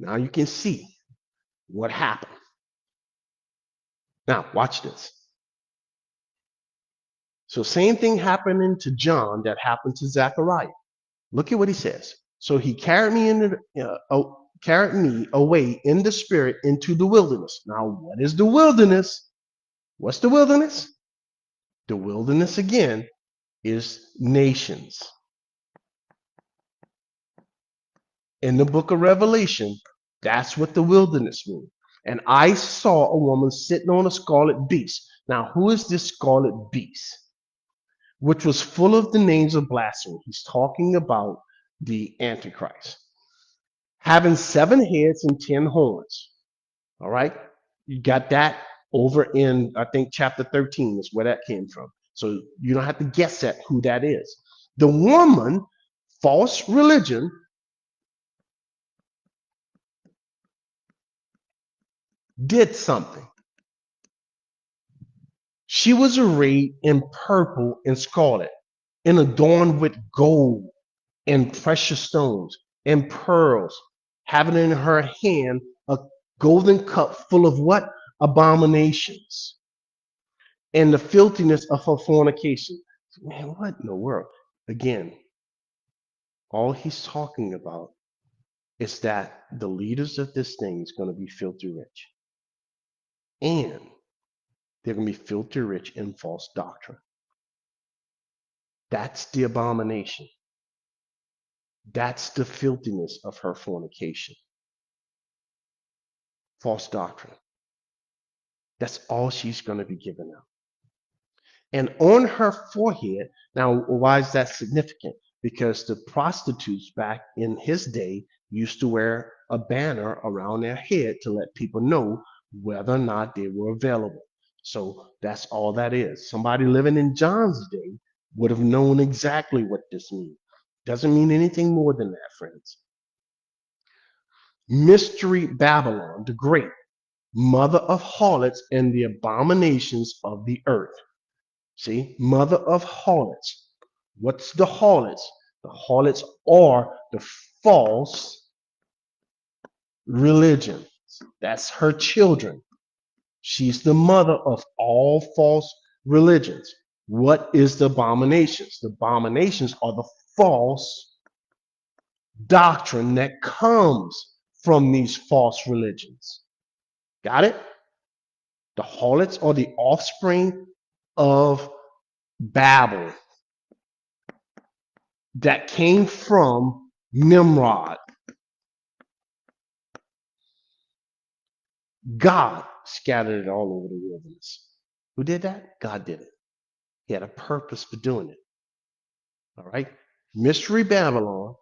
Now you can see what happened. Now, watch this. So same thing happening to John that happened to Zechariah. Look at what he says. So he carried me away in the spirit into the wilderness. Now, what is the wilderness? What's the wilderness? The wilderness again is nations. In the book of Revelation, that's what the wilderness means. And I saw a woman sitting on a scarlet beast. Now, who is this scarlet beast? Which was full of the names of blasphemy. He's talking about the Antichrist. Having 7 heads and 10 horns. All right? You got that over in, I think, chapter 13 is where that came from. So you don't have to guess at who that is. The woman, false religion, did something. She was arrayed in purple and scarlet, and adorned with gold and precious stones and pearls, having in her hand a golden cup full of what? Abominations, and the filthiness of her fornication. Man, what in the world? Again, all he's talking about is that the leaders of this thing is going to be filthy rich. And they're going to be filthy rich in false doctrine. That's the abomination. That's the filthiness of her fornication. False doctrine. That's all she's going to be giving out. And on her forehead, now why is that significant? Because the prostitutes back in his day used to wear a banner around their head to let people know whether or not they were available. So that's all that is. Somebody living in John's day would have known exactly what this means. Doesn't mean anything more than that, friends. Mystery Babylon the Great, mother of harlots and the abominations of the earth. See, mother of harlots. What's the harlots? The harlots are the false religions. That's her children. She's the mother of all false religions. What is the abominations? The abominations are the false doctrine that comes from these false religions. Got it? The harlots are the offspring of Babel that came from Nimrod. God scattered it all over the wilderness. Who did that? God did it. He had a purpose for doing it. All right? Mystery Babylon.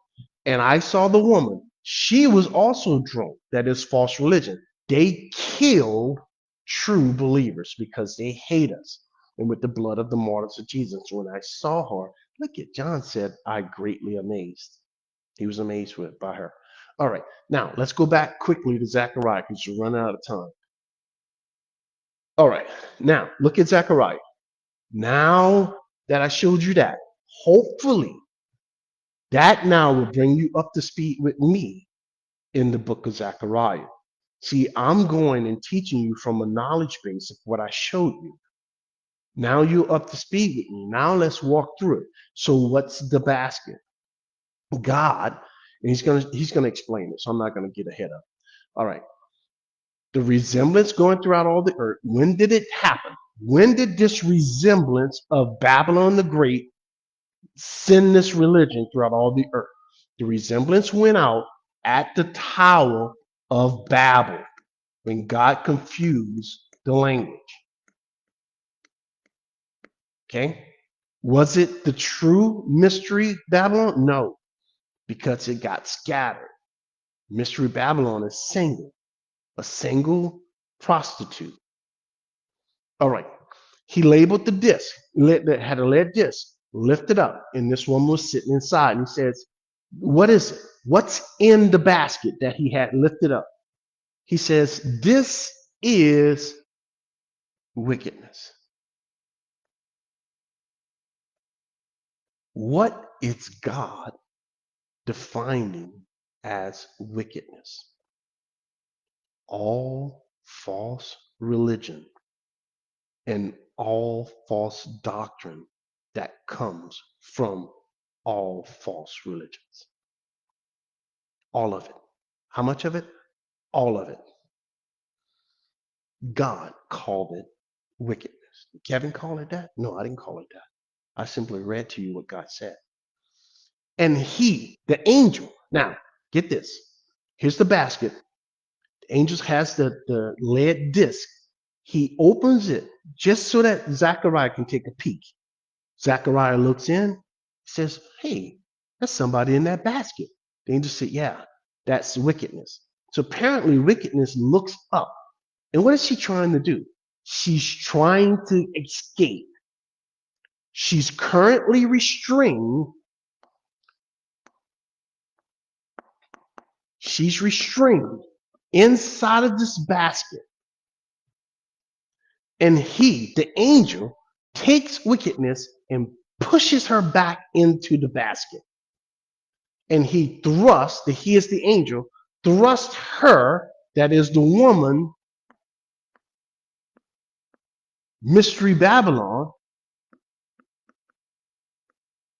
And I saw the woman. She was also drunk. That is false religion. They killed true believers because they hate us. And with the blood of the martyrs of Jesus. When I saw her, look at John said, I greatly amazed. He was amazed by her. All right. Now, let's go back quickly to Zechariah because we're running out of time. All right. Now, look at Zechariah. Now that I showed you that, hopefully, that now will bring you up to speed with me in the book of Zechariah. See, I'm going and teaching you from a knowledge base of what I showed you. Now you're up to speed with me. Now let's walk through it. So what's the basket? God, and he's gonna explain it, so I'm not gonna get ahead of it. All right. The resemblance going throughout all the earth. When did it happen? When did this resemblance of Babylon the Great send this religion throughout all the earth? The resemblance went out at the Tower of Babel when God confused the language. Okay? Was it the true mystery Babylon? No, because it got scattered. Mystery Babylon is single, a single prostitute. All right. He labeled the disc, had a lead disc, lifted up, and this woman was sitting inside. And he says, what is it? What's in the basket that he had lifted up? He says, this is wickedness. What is God defining as wickedness? all false religion and all false doctrine that comes from all false religions. All of it. How much of it? All of it. God called it wickedness. Kevin called it that? No, I didn't call it that. I simply read to you what God said. And he, the angel, now get this. Here's the basket. The angel has the lead disc. He opens it just so that Zechariah can take a peek. Zechariah looks in, says, hey, that's somebody in that basket. The angel said, yeah, that's wickedness. So apparently wickedness looks up. And what is she trying to do? She's trying to escape. She's currently restrained. She's restrained inside of this basket. And he, the angel, takes wickedness and pushes her back into the basket. And he is the angel, thrusts her, that is the woman, Mystery Babylon.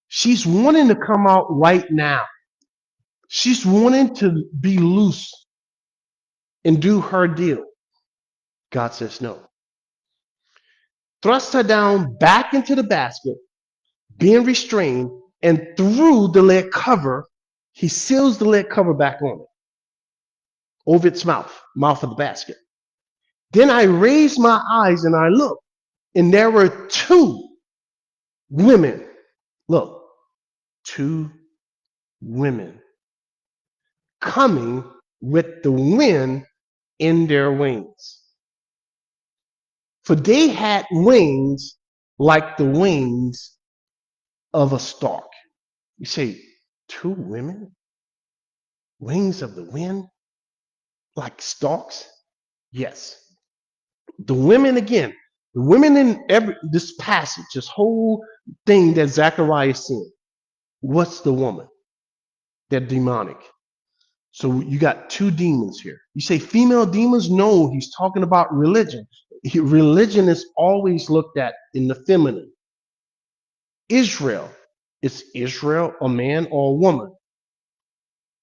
She's wanting to come out right now. She's wanting to be loose and do her deal. God says no. Thrust her down back into the basket, being restrained, and through the lead cover, he seals the lead cover back on it, over its mouth of the basket. Then I raised my eyes and I looked, and there were two women. Look, two women coming with the wind in their wings. For they had wings like the wings of a stork. You say, two women? Wings of the wind? Like storks? Yes. The women again, the women in this passage, this whole thing that Zechariah is seeing. What's the woman? They're demonic. So you got two demons here. You say female demons? No, he's talking about religion. Religion is always looked at in the feminine. Israel. Is Israel a man or a woman?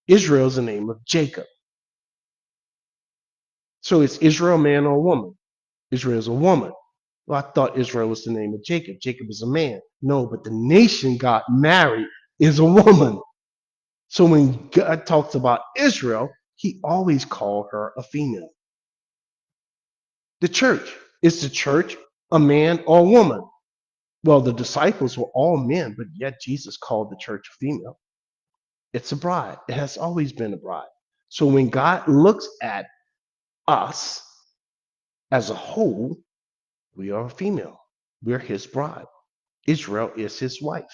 Israel is the name of Jacob. So is Israel a man or a woman? Israel is a woman. Well, I thought Israel was the name of Jacob. Jacob is a man. No, but the nation got married is a woman. So when God talks about Israel, he always called her a female. The church. Is the church a man or a woman? Well, the disciples were all men, but yet Jesus called the church a female. It's a bride. It has always been a bride. So when God looks at us as a whole, we are a female. We're his bride. Israel is his wife.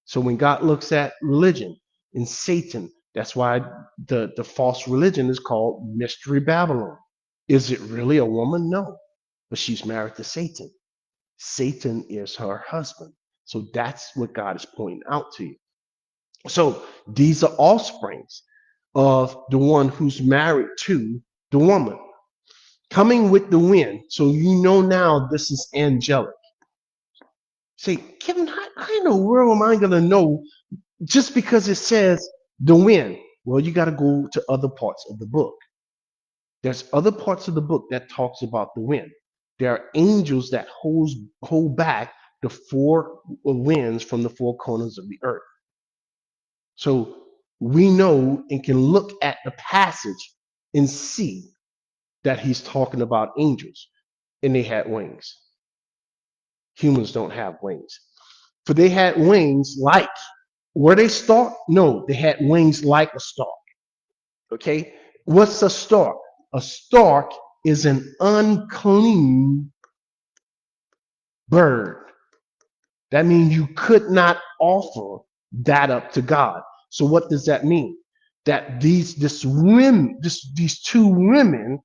So when God looks at religion and Satan, that's why the false religion is called Mystery Babylon. Is it really a woman? No. But she's married to Satan. Satan is her husband. So that's what God is pointing out to you. So these are offsprings of the one who's married to the woman. Coming with the wind. So you know now this is angelic. Say, Kevin, how in the world am I going to know just because it says the wind? Well, you got to go to other parts of the book. There's other parts of the book that talks about the wind. There are angels that hold back the four winds from the four corners of the earth. So we know and can look at the passage and see that he's talking about angels, and they had wings. Humans don't have wings. For they had wings like, were they stork? No, they had wings like a stork. Okay? What's a stork? A stork is an unclean bird. That means you could not offer that up to God. So what does that mean? That these two women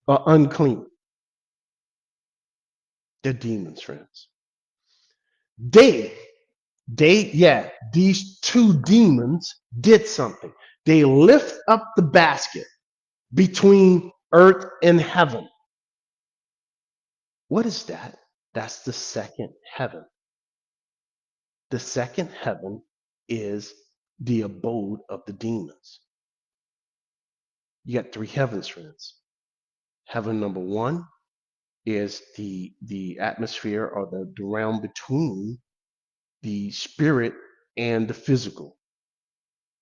are unclean. They're demons, friends. These two demons did something. They lift up the basket between earth and heaven. What is that? That's the second heaven. The second heaven is the abode of the demons. You got three heavens, friends. Heaven number one is the atmosphere or the realm between the spirit and the physical.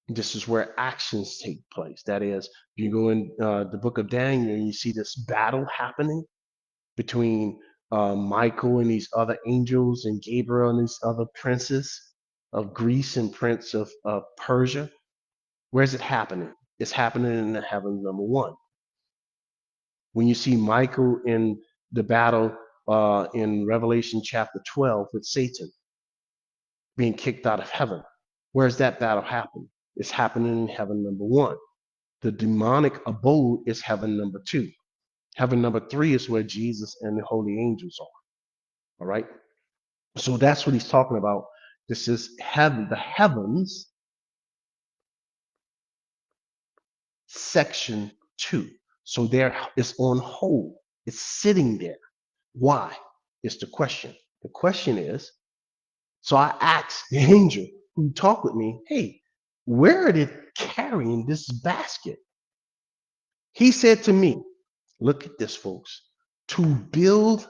This is where actions take place. That is, you go in the book of Daniel and you see this battle happening between Michael and these other angels and Gabriel and these other princes of Greece and prince of Persia. Where's it happening? It's happening in the heaven number one. When you see Michael in the battle in Revelation chapter 12 with Satan being kicked out of heaven, where's that battle happen? It's happening in heaven number one. The demonic abode is heaven number two. Heaven number three is where Jesus and the holy angels are. All right. So that's what he's talking about. This is heaven, the heavens, section two. So there it's on hold. It's sitting there. Why? Is the question. The question is, so I asked the angel who talked with me, hey, where are they carrying this basket? He said to me, look at this, folks, to build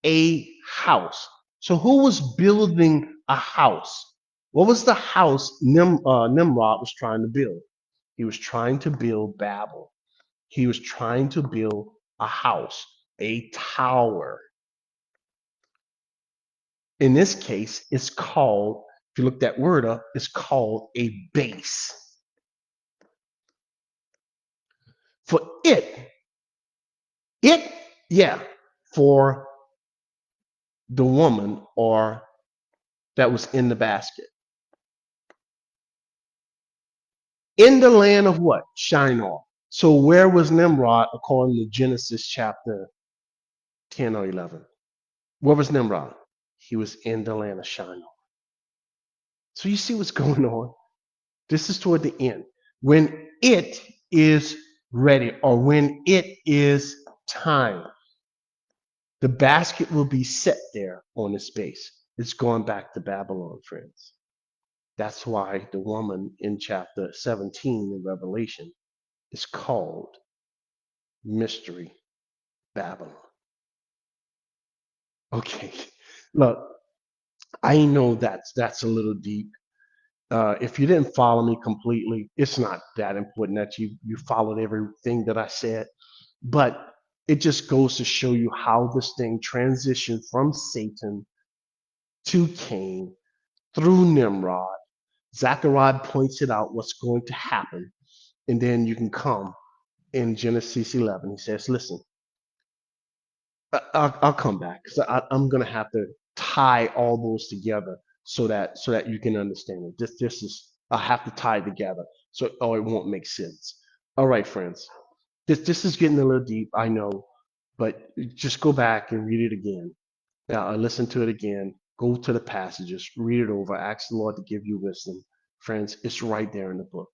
a house. So who was building a house? What was the house Nimrod was trying to build? He was trying to build Babel. He was trying to build a house, a tower. In this case, it's called, if you look that word up, it's called a base. For yeah, for the woman or that was in the basket. In the land of what? Shinar. So where was Nimrod according to Genesis chapter 10 or 11? Where was Nimrod? He was in the land of Shinar. So you see what's going on? This is toward the end. When it is ready or when it is time, the basket will be set there on its base. It's going back to Babylon, friends. That's why the woman in chapter 17 in Revelation is called Mystery Babylon. Okay, look, I know that's a little deep. If you didn't follow me completely, it's not that important that you followed everything that I said, but it just goes to show you how this thing transitioned from Satan to Cain through Nimrod. Zechariah points it out what's going to happen, and then you can come in Genesis 11. He says, "Listen, I'll come back because I'm gonna have to tie all those together so that you can understand it. This is I have to tie it together so or it won't make sense. All right, friends. This is getting a little deep, I know, but just go back and read it again. Now, listen to it again. Go to the passages, read it over, ask the Lord to give you wisdom. Friends, it's right there in the book.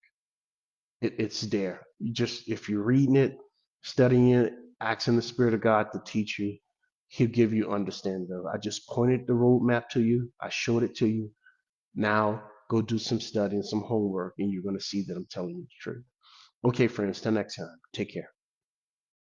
It's there. You just if you're reading it, studying it, asking the Spirit of God to teach you, He'll give you understanding of it. I just pointed the roadmap to you. I showed it to you. Now go do some studying, some homework, and you're going to see that I'm telling you the truth. Okay, friends, till next time. Take care.